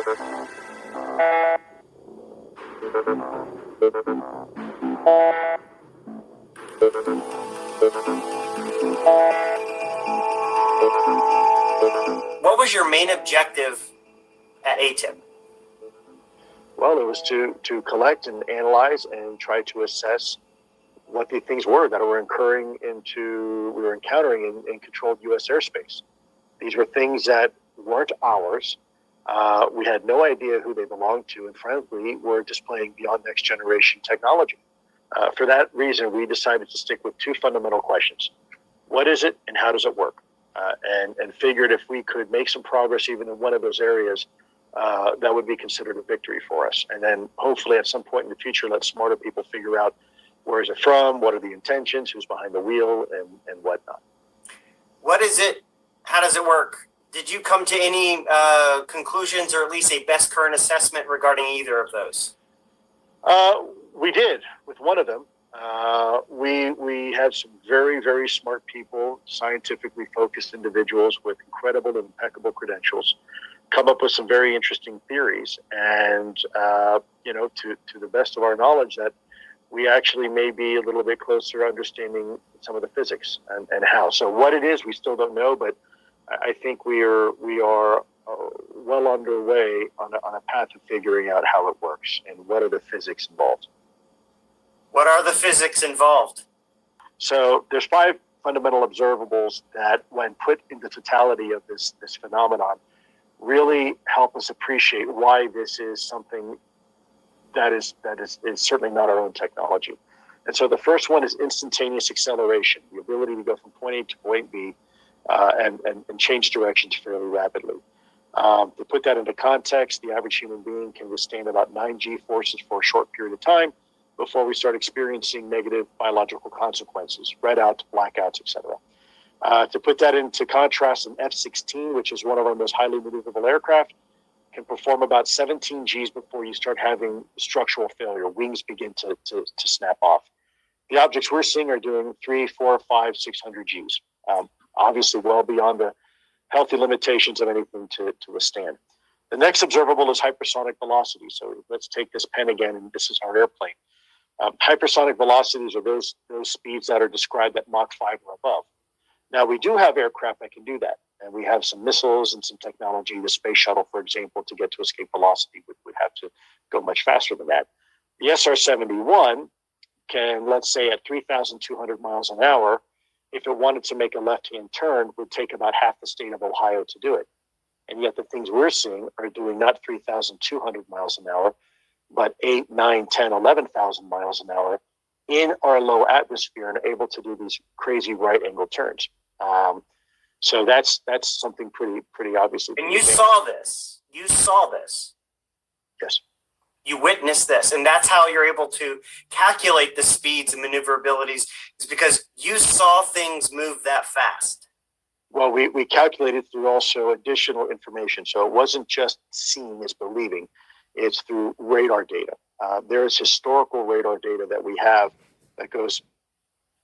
What was your main objective at ATIP? Well, it was to collect and analyze and try to assess what the things were that we were encountering in controlled U.S. airspace. These were things that weren't ours. We had no idea who they belonged to, and frankly, were displaying beyond next generation technology. For that reason, we decided to stick with two fundamental questions. What is it, and how does it work? And figured if we could make some progress even in one of those areas, that would be considered a victory for us. And then hopefully at some point in the future, let smarter people figure out where is it from, what are the intentions, who's behind the wheel, and whatnot. What is it? How does it work? Did you come to any conclusions, or at least a best current assessment regarding either of those? We did with one of them. We had some very, very smart people, scientifically focused individuals with incredible and impeccable credentials, come up with some very interesting theories. And, to the best of our knowledge, that we actually may be a little bit closer understanding some of the physics and how. So what it is, we still don't know, but I think we are well underway on a path of figuring out how it works and what are the physics involved. What are the physics involved? So there's 5 fundamental observables that, when put in the totality of this phenomenon, really help us appreciate why this is something that is certainly not our own technology. And so the first one is instantaneous acceleration, the ability to go from point A to point B and change directions fairly rapidly. To put that into context, the average human being can withstand about 9 G forces for a short period of time before we start experiencing negative biological consequences, redouts, blackouts, etc. To put that into contrast, an F-16, which is one of our most highly maneuverable aircraft, can perform about 17 Gs before you start having structural failure. Wings begin to snap off. The objects we're seeing are doing 300, 400, 500, 600 Gs. Obviously well beyond the healthy limitations of anything to withstand. The next observable is hypersonic velocity. So let's take this pen again, and this is our airplane. Hypersonic velocities are those speeds that are described at Mach 5 or above. Now, we do have aircraft that can do that, and we have some missiles and some technology. The space shuttle, for example, to get to escape velocity would have to go much faster than that. The SR-71 can, let's say, at 3,200 miles an hour, if it wanted to make a left-hand turn, would take about half the state of Ohio to do it. And yet the things we're seeing are doing not 3,200 miles an hour, but 8, 9, 10, 11,000 miles an hour in our low atmosphere and able to do these crazy right-angle turns. So that's something pretty obviously. And you saw this. You saw this. Yes. You witnessed this, and that's how you're able to calculate the speeds and maneuverabilities, is because you saw things move that fast. Well, we calculated through also additional information. So it wasn't just seeing is believing. It's through radar data. There is historical radar data that we have that goes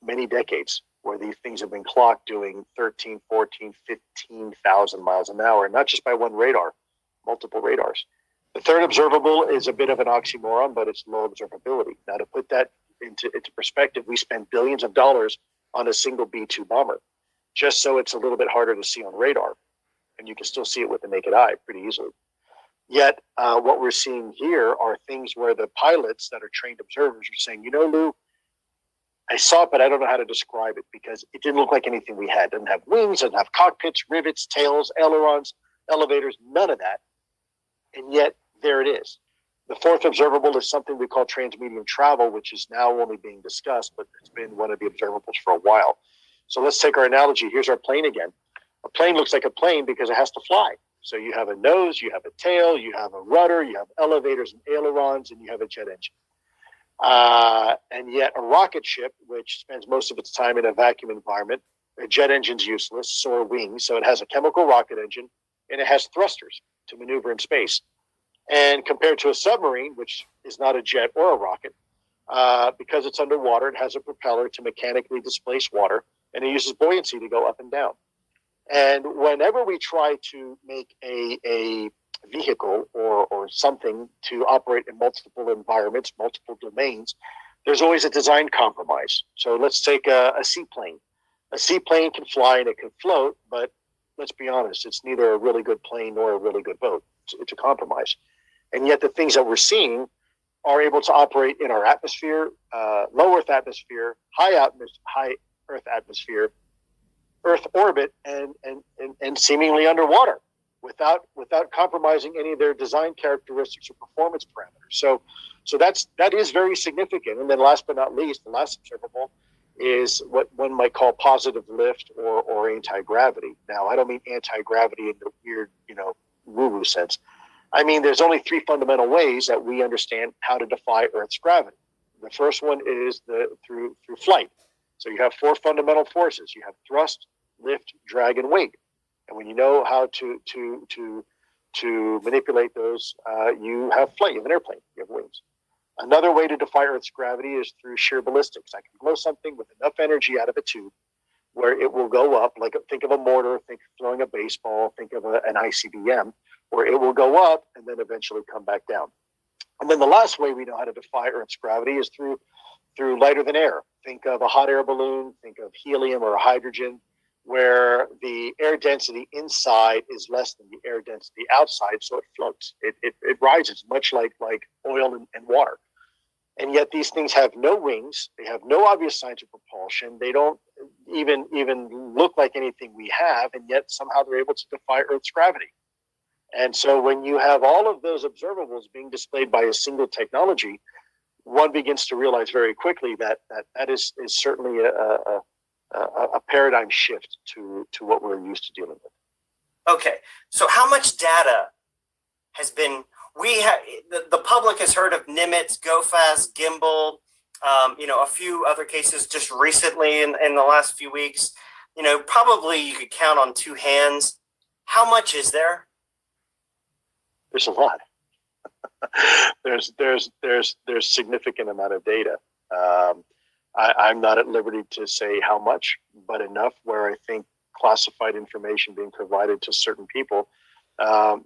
many decades, where these things have been clocked doing 13, 14, 15,000 miles an hour, not just by one radar, multiple radars. The third observable is a bit of an oxymoron, but it's low observability. Now, to put that into perspective, we spend billions of dollars on a single B-2 bomber, just so it's a little bit harder to see on radar, and you can still see it with the naked eye pretty easily. Yet, what we're seeing here are things where the pilots that are trained observers are saying, Lou, I saw it, but I don't know how to describe it because it didn't look like anything we had. It didn't have wings, it didn't have cockpits, rivets, tails, ailerons, elevators, none of that. And yet, there it is. The fourth observable is something we call transmedium travel, which is now only being discussed, but it's been one of the observables for a while. So let's take our analogy. Here's our plane again. A plane looks like a plane because it has to fly. So you have a nose, you have a tail, you have a rudder, you have elevators and ailerons, and you have a jet engine. And yet a rocket ship, which spends most of its time in a vacuum environment, a jet engine's useless, so are wings. So it has a chemical rocket engine, and it has thrusters to maneuver in space. And compared to a submarine, which is not a jet or a rocket, because it's underwater, it has a propeller to mechanically displace water, and it uses buoyancy to go up and down. And whenever we try to make a vehicle or something to operate in multiple environments, multiple domains, there's always a design compromise. So let's take a seaplane. A seaplane can fly and it can float, but let's be honest, it's neither a really good plane nor a really good boat. It's a compromise. And yet the things that we're seeing are able to operate in our atmosphere, low Earth atmosphere, high Earth atmosphere, Earth orbit, and seemingly underwater without compromising any of their design characteristics or performance parameters. So that is very significant. And then last but not least, the last observable is what one might call positive lift or anti-gravity. Now, I don't mean anti-gravity in the weird, woo-woo sense. I mean, there's only three fundamental ways that we understand how to defy Earth's gravity. The first one is through flight. So you have four fundamental forces. You have thrust, lift, drag, and weight. And when you know how to manipulate those, you have flight. You have an airplane. You have wings. Another way to defy Earth's gravity is through sheer ballistics. I can blow something with enough energy out of a tube where it will go up, like think of a mortar, think of throwing a baseball, think of an ICBM, where it will go up and then eventually come back down. And then the last way we know how to defy Earth's gravity is through lighter than air. Think of a hot air balloon, think of helium or hydrogen, where the air density inside is less than the air density outside, so it floats. It rises, much like oil and water. And yet these things have no wings. They have no obvious signs of propulsion. They don't even look like anything we have, and yet somehow they're able to defy Earth's gravity. And so when you have all of those observables being displayed by a single technology, one begins to realize very quickly that is certainly a paradigm shift to what we're used to dealing with. Okay, so how much data has been? The public has heard of Nimitz, GoFast, Gimbal, a few other cases just recently in the last few weeks. Probably you could count on two hands. How much is there? There's a lot. there's significant amount of data. I'm not at liberty to say how much, but enough where I think classified information being provided to certain people,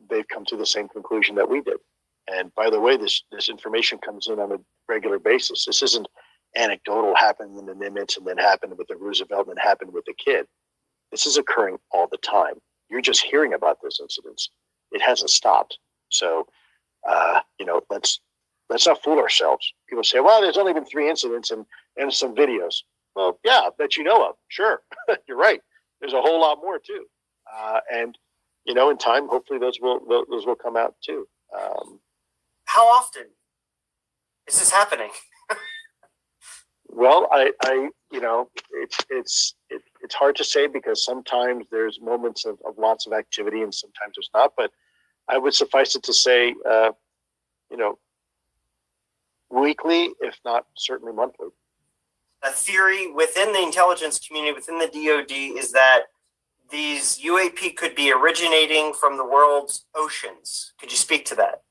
they've come to the same conclusion that we did. And by the way, this information comes in on a regular basis. This isn't anecdotal, happened in the Nimitz and then happened with the Roosevelt and then happened with the kid. This is occurring all the time. You're just hearing about those incidents. It hasn't stopped. So, let's not fool ourselves. People say, well, there's only been 3 incidents and some videos. Well, yeah, that you know of. Sure. You're right. There's a whole lot more too. And in time, hopefully those will come out too. How often is this happening? Well, it's hard to say because sometimes there's moments of lots of activity and sometimes there's not, but I would suffice it to say, weekly, if not certainly monthly. A theory within the intelligence community, within the DoD, is that these UAP could be originating from the world's oceans. Could you speak to that?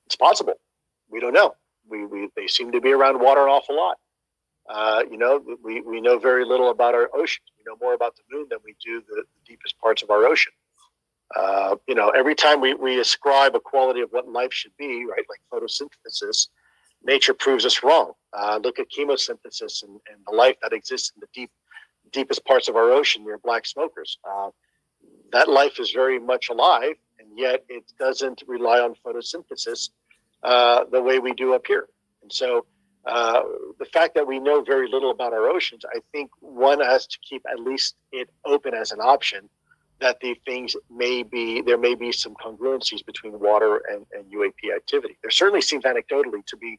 It's possible. We don't know. They seem to be around water an awful lot. We know very little about our oceans. We know more about the moon than we do the deepest parts of our ocean. Every time we ascribe a quality of what life should be, right, like photosynthesis, nature proves us wrong. Look at chemosynthesis and the life that exists in the deepest parts of our ocean near black smokers. That life is very much alive, and yet it doesn't rely on photosynthesis the way we do up here. And so the fact that we know very little about our oceans, I think one has to keep at least it open as an option that there may be some congruencies between water and UAP activity. There certainly seems anecdotally to be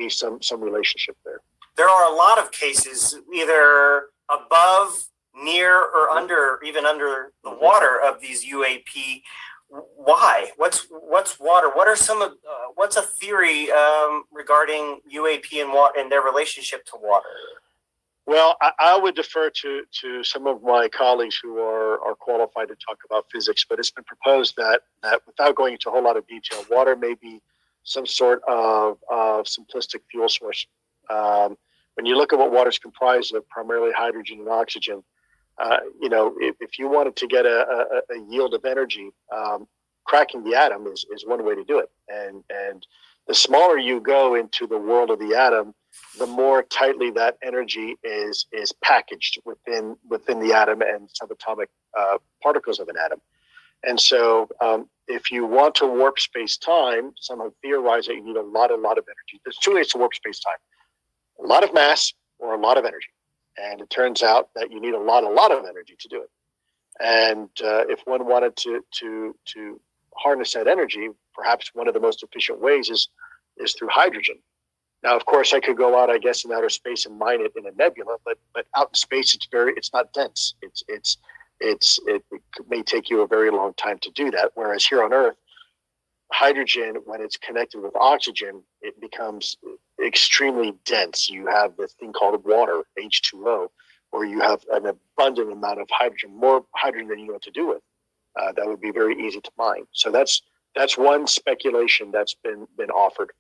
some relationship there. There are a lot of cases either above, near, or even under the water of these UAP. Why? What's water? What are what's a theory regarding UAP and their relationship to water? Well, I would defer to some of my colleagues who are qualified to talk about physics, but it's been proposed that without going into a whole lot of detail, water may be some sort of simplistic fuel source. When you look at what water is comprised of, primarily hydrogen and oxygen, if you wanted to get a yield of energy, cracking the atom is one way to do it. And the smaller you go into the world of the atom, the more tightly that energy is packaged within the atom and subatomic particles of an atom. And so if you want to warp space-time, some have theorized that you need a lot of energy. There's two ways to warp space-time: a lot of mass or a lot of energy. And it turns out that you need a lot of energy to do it. And if one wanted to harness that energy, perhaps one of the most efficient ways is through hydrogen. Now, of course, I could go out, I guess, in outer space and mine it in a nebula, but out in space, it's not dense. It may take you a very long time to do that. Whereas here on Earth, hydrogen, when it's connected with oxygen, it becomes extremely dense. You have this thing called water, H2O, where you have an abundant amount of hydrogen, more hydrogen than you know what to do with. That would be very easy to mine. So that's one speculation that's been offered